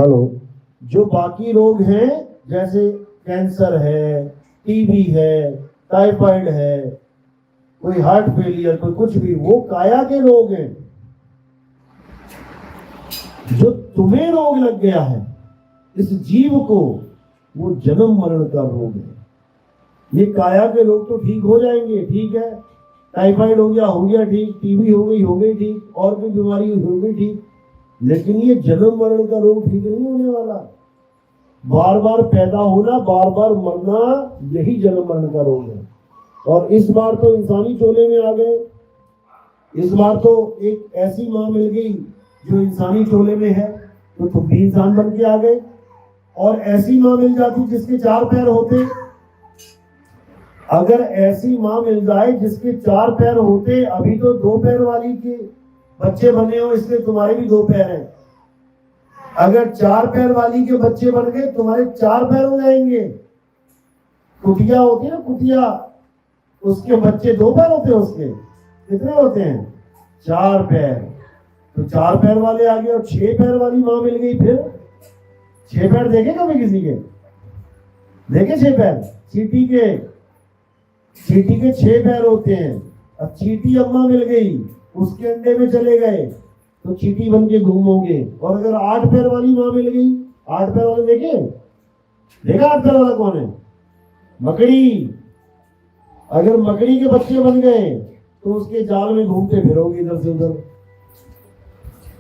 Hello. जो बाकी रोग हैं जैसे कैंसर है, टीबी है, टाइफाइड है, कोई हार्ट फेलियर, कोई कुछ भी, वो काया के रोग हैं। जो तुम्हें रोग लग गया है इस जीव को, वो जन्म मरण का रोग है। ये काया के रोग तो ठीक हो जाएंगे, ठीक है, टाइफाइड हो गया ठीक, टीबी हो गई ठीक, और कोई बीमारी हो गई ठीक, लेकिन ये जन्म मरण का रोग ठीक नहीं होने वाला। बार बार पैदा होना, बार बार मरना, यही जन्म मरण का रोग है। और इस बार तो इंसानी चोले में आ गए। इस बार तो एक ऐसी माँ मिल गई जो इंसानी चोले में है, तो तुम भी इंसान बन के आ गए। और ऐसी माँ मिल जाती जिसके 4 पैर होते, अगर ऐसी माँ मिल जाए जिसके 4 पैर होते, अभी तो 2 पैर वाली के बच्चे बने हो इसलिए तुम्हारे भी 2 पैर हैं। अगर 4 पैर वाली के बच्चे बन गए तुम्हारे 4 पैर हो जाएंगे। कुटिया होती है ना, कुटिया, उसके बच्चे 2 पैर होते हैं, उसके कितने होते हैं? 4 पैर। तो 4 पैर वाले आ गए और 6 पैर वाली माँ मिल गई। फिर 6 पैर देखे कभी किसी के? देखे 6 पैर? चींटी के 6 पैर होते हैं। अब चींटी अम्मा मिल गई, उसके अंडे में चले गए तो चींटी बन के घूमोगे। और अगर 8 पैर वाली माँ मिल गई, 8 पैर वाले देखा 8 पैर वाला कौन है? मकड़ी। अगर मकड़ी के बच्चे बन गए तो उसके जाल में घूमते फिरोगे इधर से उधर।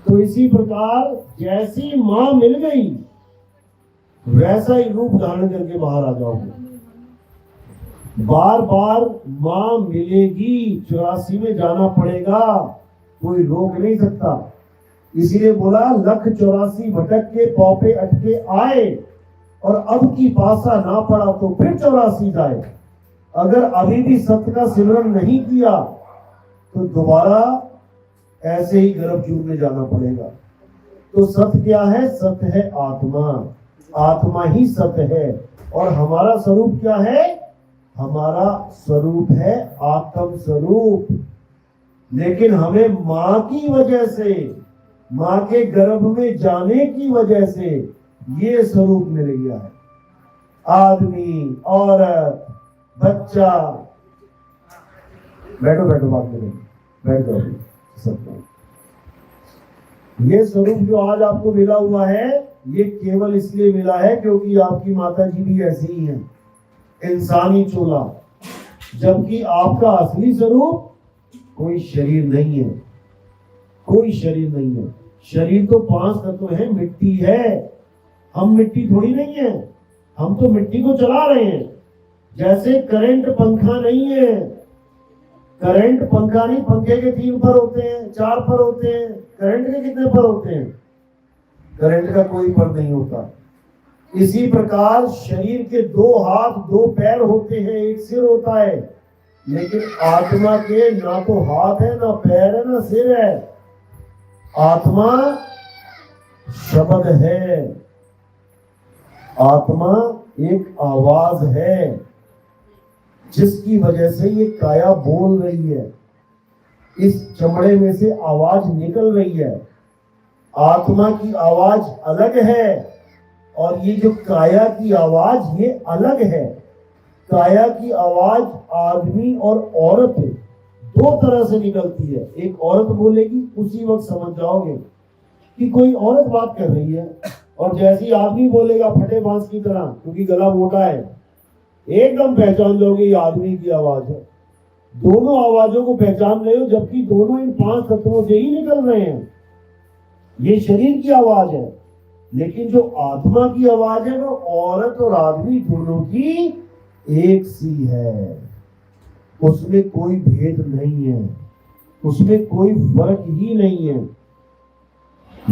तो इसी प्रकार जैसी माँ मिल गई वैसा ही रूप धारण करके बाहर आ जाओगे। बार बार माँ मिलेगी, 84 में जाना पड़ेगा, कोई रोक नहीं सकता। इसीलिए बोला 1,84 भटक के पौपे अटके आए, और अब की पासा ना पड़ा तो फिर 84 जाए। अगर अभी भी सत्य का सिमरन नहीं किया तो दोबारा ऐसे ही गर्भ चूरने जाना पड़ेगा। तो सत्य क्या है? सत्य है आत्मा। आत्मा ही सत्य है। और हमारा स्वरूप क्या है? हमारा स्वरूप है आत्म स्वरूप। लेकिन हमें माँ की वजह से, माँ के गर्भ में जाने की वजह से ये स्वरूप मिल गया है। आदमी, औरत, बच्चा, बैठो बात करें, बैठ जाओ सबको। ये स्वरूप जो आज आपको मिला हुआ है, ये केवल इसलिए मिला है क्योंकि आपकी माता जी भी ऐसी ही है, इंसानी चोला। जबकि आपका असली स्वरूप कोई शरीर नहीं है, कोई शरीर नहीं है। शरीर तो 5 तत्व है, मिट्टी है, हम मिट्टी थोड़ी नहीं है। हम तो मिट्टी को चला रहे हैं। जैसे करंट पंखा नहीं है, करंट पंखा नहीं, पंखे के 3 पर होते हैं, 4 पर होते हैं। करंट के कितने पर होते हैं? करंट का कोई पर नहीं होता। इसी प्रकार शरीर के 2 हाथ 2 पैर होते हैं, एक सिर होता है, लेकिन आत्मा के ना तो हाथ है, ना पैर है, ना सिर है। आत्मा शब्द है, आत्मा एक आवाज है, जिसकी वजह से ये काया बोल रही है। इस चमड़े में से आवाज निकल रही है। आत्मा की आवाज अलग है और ये जो काया की आवाज, ये अलग है। काया की आवाज आदमी और औरत 2 तरह से निकलती है। एक औरत बोलेगी, उसी वक्त समझ जाओगे कि कोई औरत बात कर रही है, और जैसे ही आदमी बोलेगा फटे बांस की तरह, क्योंकि गला मोटा है, एकदम पहचान लोगे ये आदमी की आवाज है। दोनों आवाजों को पहचान रहे हो, जबकि दोनों इन 5 तत्वों से ही निकल रहे हैं। ये शरीर की आवाज है, लेकिन जो आत्मा की आवाज है वो औरत और आदमी दोनों की एक सी है। उसमें कोई भेद नहीं है, उसमें कोई फर्क ही नहीं है।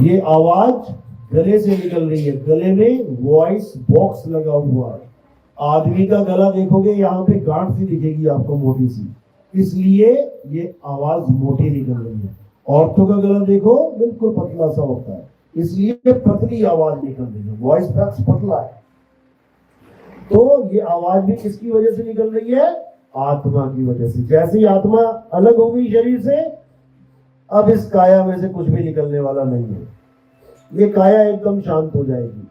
ये आवाज गले से निकल रही है, गले में वॉइस बॉक्स लगा हुआ है। आदमी का गला देखोगे, यहाँ पे गांठ सी दिखेगी आपको, मोटी सी, इसलिए ये आवाज मोटी निकल रही है। औरतों का गला देखो, बिल्कुल पतला सा होता है, इसलिए पतली आवाज निकल रही है, वॉइस बॉक्स पतला है। तो ये आवाज भी किसकी वजह से निकल रही है? आत्मा की वजह से। जैसे ही आत्मा अलग हो गई शरीर से, अब इस काया में से कुछ भी निकलने वाला नहीं है। ये काया एकदम शांत हो जाएगी।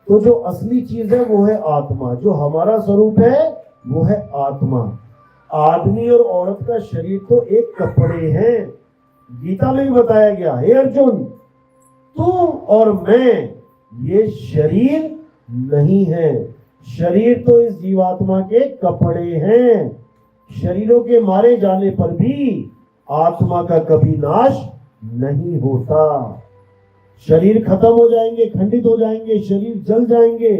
तो जो असली चीज है वो है आत्मा, जो हमारा स्वरूप है वो है आत्मा। आदमी और औरत का शरीर तो एक कपड़े हैं। गीता में भी बताया गया, हे अर्जुन तू और मैं ये शरीर नहीं है। शरीर तो इस जीवात्मा के कपड़े हैं। शरीरों के मारे जाने पर भी आत्मा का कभी नाश नहीं होता। शरीर खत्म हो जाएंगे, खंडित हो जाएंगे, शरीर जल जाएंगे,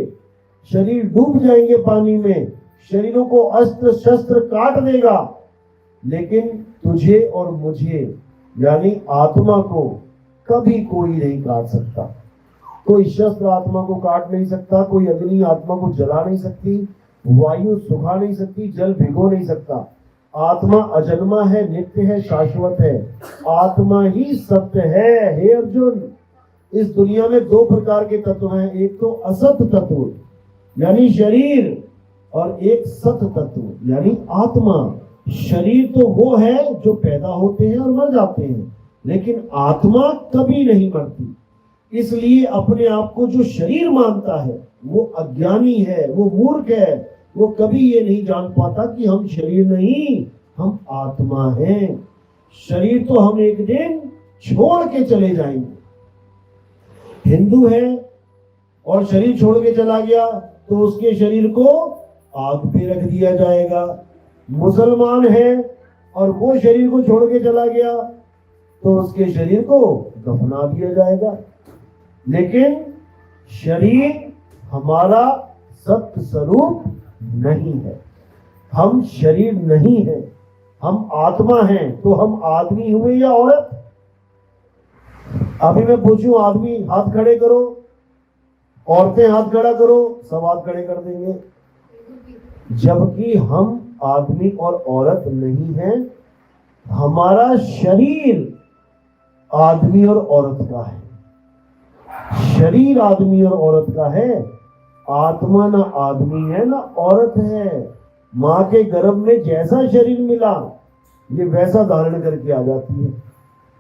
शरीर डूब जाएंगे पानी में, शरीरों को अस्त्र शस्त्र काट देगा, लेकिन तुझे और मुझे यानी आत्मा को कभी कोई नहीं काट सकता। कोई शस्त्र आत्मा को काट नहीं सकता, कोई अग्नि आत्मा को जला नहीं सकती, वायु सुखा नहीं सकती, जल भिगो नहीं सकता। आत्मा अजन्मा है, नित्य है, शाश्वत है। आत्मा ही सत्य है। हे अर्जुन, इस दुनिया में दो प्रकार के तत्व हैं, एक तो असत तत्व यानी शरीर, और एक सत तत्व यानी आत्मा। शरीर तो वो है जो पैदा होते हैं और मर जाते हैं, लेकिन आत्मा कभी नहीं मरती। इसलिए अपने आप को जो शरीर मानता है वो अज्ञानी है, वो मूर्ख है। वो कभी ये नहीं जान पाता कि हम शरीर नहीं, हम आत्मा हैं। शरीर तो हम एक दिन छोड़ के चले जाएंगे। हिंदू है और शरीर छोड़ के चला गया तो उसके शरीर को आग पे रख दिया जाएगा। मुसलमान है और वो शरीर को छोड़ के चला गया तो उसके शरीर को दफना दिया जाएगा। लेकिन शरीर हमारा सत्य स्वरूप नहीं है। हम शरीर नहीं है, हम आत्मा हैं। तो हम आदमी हुए या औरत? अभी मैं पूछूं, आदमी हाथ खड़े करो, औरतें हाथ खड़ा करो, सब हाथ खड़े कर देंगे। जबकि हम आदमी और औरत नहीं हैं, हमारा शरीर आदमी और औरत का है। शरीर आदमी और औरत का है। आत्मा ना आदमी है ना औरत है। माँ के गर्भ में जैसा शरीर मिला ये वैसा धारण करके आ जाती है।